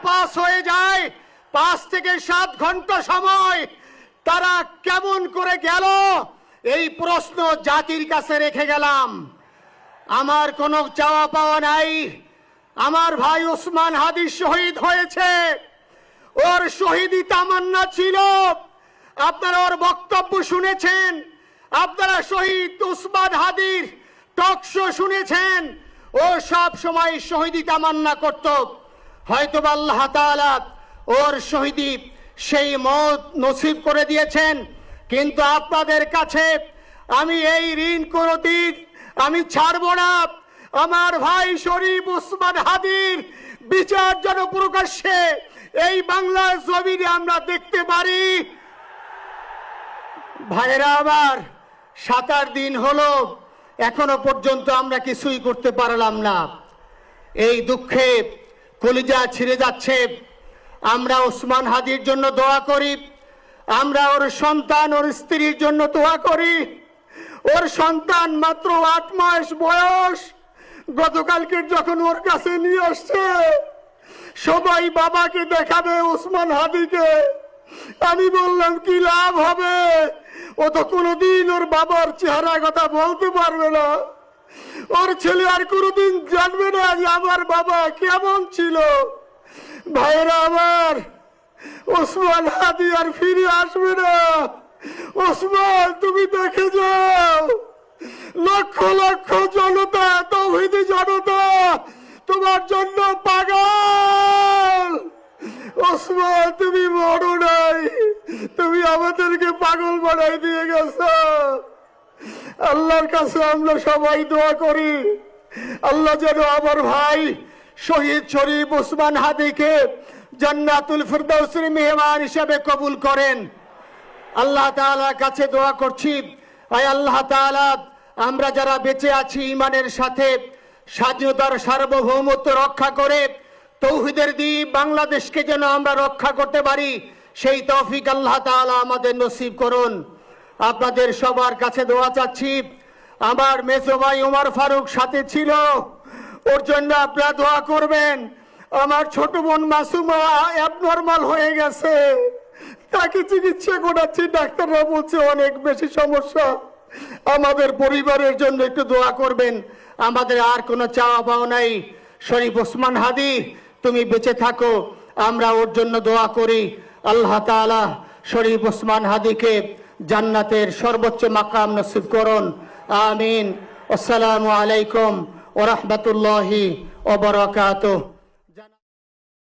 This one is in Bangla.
পাস হয়ে যায়, 5 থেকে 7 ঘন্টা সময় তারা কেমন করে গেল এই প্রশ্ন জাতির কাছে রেখে গেলাম। আমার কোনো চাওয়া পাওয়া নাই। আমার ভাই ওসমান হাদি শহীদ হয়েছে, ওর শহীদি তামান্না ছিল। আপনারা ওর বক্তব্য শুনেছেন, আপনারা শহীদ ওসমান হাদির টক শো শুনেছেন। ও সব সময় শহীদি তামান্না করত। হয়তো আল্লাহ তাআলা ওর শহীদি সেই মত নসিব করে দিয়েছেন। কিন্তু আপনাদের কাছে আমি এই ঋণ কোনদিন আমি ছাড়ব না। আমার ভাই শরীফ ওসমান হাদির বিচার যেন প্রকাশ্যে এই বাংলার জমিনে আমরা দেখতে পারি। ভাইরা আমার, 7 দিন হলো, এখনো পর্যন্ত আমরা কিছুই করতে পারলাম না। এই দুঃখে কলিজা ছিঁড়ে যাচ্ছে। আমরা ওসমান হাদির জন্য দোয়া করি, আমরা ওর সন্তান ওর স্ত্রীর জন্য দোয়া করি। ওর সন্তান মাত্র 8 মাস বয়স। গতকালকে যখন ওর কাছে নিয়ে আসছে, সবাই বাবাকে দেখাবে ওসমান হাদিকে। আমি বললাম কি লাভ হবে, ও তো কোনোদিন ওর বাবার চেহারা কথা বলতে পারবে না। ওর ছেলে আর কোনোদিন জানবে না যে আমার বাবা কেমন ছিল। ভাইরা আমার, ওসমান হাদি আর ফিরে আসবে না। ওসমান, তুমি দেখে যাও, লক্ষ লক্ষ জনতা, তাওহীদি জনতা তোমার জন্য পাগল। ওসমান, তুমি মরো নাই, তুমি আমাদেরকে পাগল বানাই দিয়ে গেছো। আল্লাহর কাছে আমরা সবাই দোয়া করি, আল্লাহ যেন আমার ভাই শহীদ শরীফ ওসমান হাদিকে জান্নাতুল ফিরদাউসের মেহমান হিসেবে কবুল করেন। আল্লাহ তাআলার কাছে দোয়া করছি, আয় আল্লাহ তাআলা, আমরা যারা বেঁচে আছি ঈমানের সাথে, স্বাধীনতার সার্বভৌমত্ব রক্ষা করে তৌহিদের দ্বীপ বাংলাদেশকে যেন আমরা রক্ষা করতে পারি, সেই তৌফিক আল্লাহ তাআলা আমাদের নসিব করুন। আপনাদের সবার কাছে দোয়া চাচ্ছি। আমার মেজো ভাই ওমর ফারুক সাথে ছিল, ওর জন্য আপনারা দোয়া করবেন। আমার ছোট বোন মাসুমা অ্যাবনর্মাল হয়ে গেছে, তাকে চিকিৎসা করাচ্ছি, ডাক্তাররা বলছে অনেক বেশি সমস্যা। আমাদের পরিবারের জন্য একটু দোয়া করবেন। আমাদের আর কোনো চাওয়া পাওয়া নাই। শরীফ ওসমান হাদি, তুমি বেঁচে থাকো, আমরা ওর জন্য দোয়া করি। আল্লাহ তাআলা শরীফ ওসমান হাদিকে জান্নাতের সর্বোচ্চ মাকাম নসিব করুন। আমিন। আসসালামু আলাইকুম ওয়া রাহমাতুল্লাহি ওয়া বারাকাতুহু।